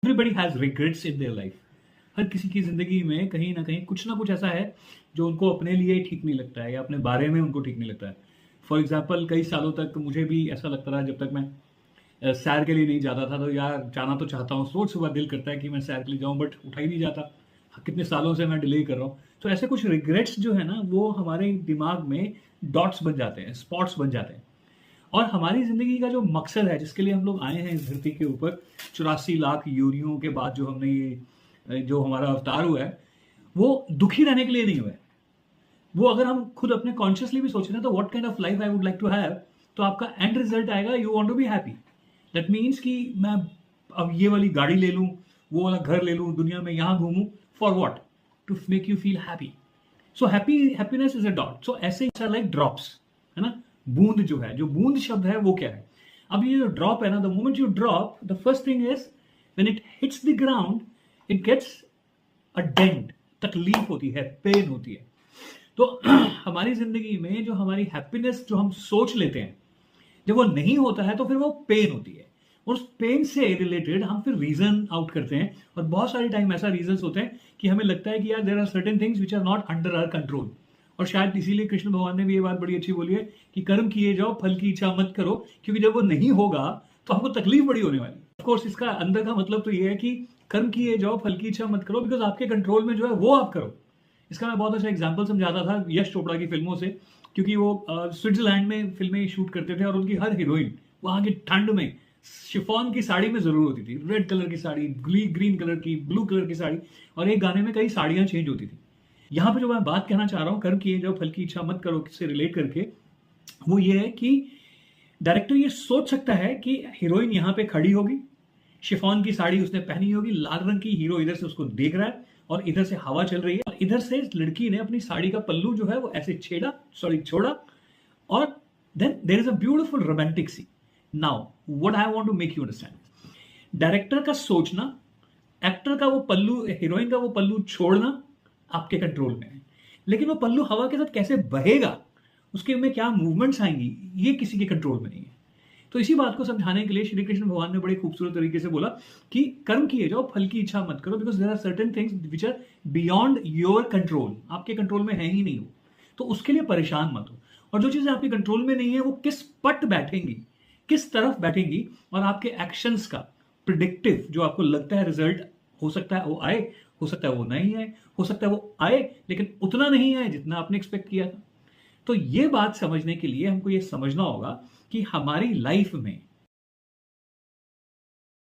Everybody has regrets in their life. हर किसी की जिंदगी में कहीं ना कुछ ऐसा है जो उनको अपने लिए ठीक नहीं लगता है या अपने बारे में उनको ठीक नहीं लगता है। फॉर एग्जाम्पल कई सालों तक मुझे भी ऐसा लगता रहा, जब तक मैं सैर के लिए नहीं जाता था, तो यार जाना तो चाहता हूँ, रोज सुबह दिल करता है कि मैं सैर के लिए जाऊँ, बट उठा ही नहीं जाता। कितने सालों से मैं डिले कर रहा हूँ। तो ऐसे कुछ रिग्रेट्स जो है ना, वो हमारे दिमाग में डॉट्स बन जाते हैं, स्पॉट्स बन जाते हैं। और हमारी जिंदगी का जो मकसद है, जिसके लिए हम लोग आए हैं इस धरती के ऊपर 84 लाख योनियों के बाद, जो हमने ये जो हमारा अवतार हुआ है, वो दुखी रहने के लिए नहीं हुआ है। वो अगर हम खुद अपने कॉन्शियसली भी सोचें ना, तो what kind of life I would like to have, तो आपका एंड रिजल्ट आएगा you want to be happy. That means कि मैं अब ये वाली गाड़ी ले लूं, वो वाला घर ले लूं, दुनिया में यहां घूमूं, for what? To make you feel happy. So happiness is a dot. So ऐसे लाइक ड्रॉप्स, है ना। बूंद जो है, जो बूंद शब्द है वो क्या है? अब ये जो ड्रॉप है ना, the moment you drop, the first thing is when it hits the ground, it gets a dent, तकलीफ होती है, पेन होती है। तो हमारी जिंदगी में जो हमारी हैप्पीनेस जो हम सोच लेते हैं, जब वो नहीं होता है तो फिर वो पेन होती है। और उस पेन से रिलेटेड हम फिर रीजन आउट करते हैं, और बहुत सारी टाइम ऐसा रीजंस होते हैं कि हमें लगता है कि यार there are certain things which are not under our control. और शायद इसीलिए कृष्ण भगवान ने भी ये बात बड़ी अच्छी बोली है कि कर्म किए जाओ, फल की इच्छा मत करो, क्योंकि जब वो नहीं होगा तो आपको तकलीफ बड़ी होने वाली है। ऑफकोर्स इसका अंदर का मतलब तो ये है कि कर्म किए जाओ, फल की इच्छा मत करो, बिकॉज आपके कंट्रोल में जो है वो आप करो। इसका मैं बहुत अच्छा एग्जाम्पल समझाता था यश चोपड़ा की फिल्मों से, क्योंकि वो स्विट्जरलैंड में फिल्में शूट करते थे, और उनकी हर हीरोइन वहां की ठंड में शिफॉन की साड़ी में जरूर होती थी, रेड कलर की साड़ी, ग्रीन कलर की, ब्लू कलर की साड़ी, और एक गाने में कई साड़ियां चेंज होती थी। यहां पे जो मैं बात कहना चाह रहा हूं, कर्म किए जाओ फल की इच्छा मत करो, किससे रिलेट करके, वो ये है कि डायरेक्टर ये सोच सकता है कि हीरोइन यहां पे खड़ी होगी, शिफॉन की साड़ी उसने पहनी होगी, लाल रंग की, हीरो इधर से उसको देख रहा है, और इधर से हवा चल रही है, और इधर से लड़की ने अपनी साड़ी का पल्लू जो है वो ऐसे छोड़ा, और then there is a beautiful romantic scene. Now what I want to make you understand, director का सोचना, एक्टर का वो पल्लू, हीरोइन का वो पल्लू छोड़ना आपके कंट्रोल में है, लेकिन वो पल्लू हवा के साथ कैसे बहेगा, उसके में क्या मूवमेंट्स आएंगी, ये किसी के कंट्रोल में नहीं है। तो इसी बात को समझाने के लिए श्री कृष्ण भगवान ने बड़े खूबसूरत तरीके से बोला कि कर्म किए जाओ, फल की इच्छा मत करो, because there are certain things which are beyond your control, आपके कंट्रोल में है ही नहीं हो, तो उसके लिए परेशान मत हो। और जो चीजें आपके कंट्रोल में नहीं है, वो किस पट बैठेंगी, किस तरफ बैठेंगी, और आपके एक्शंस का प्रिडिक्टिव जो आपको लगता है रिजल्ट, हो सकता है वो आए, हो सकता है वो नहीं आए, हो सकता है वो आए लेकिन उतना नहीं आए जितना आपने एक्सपेक्ट किया था। तो ये बात समझने के लिए हमको ये समझना होगा कि हमारी लाइफ में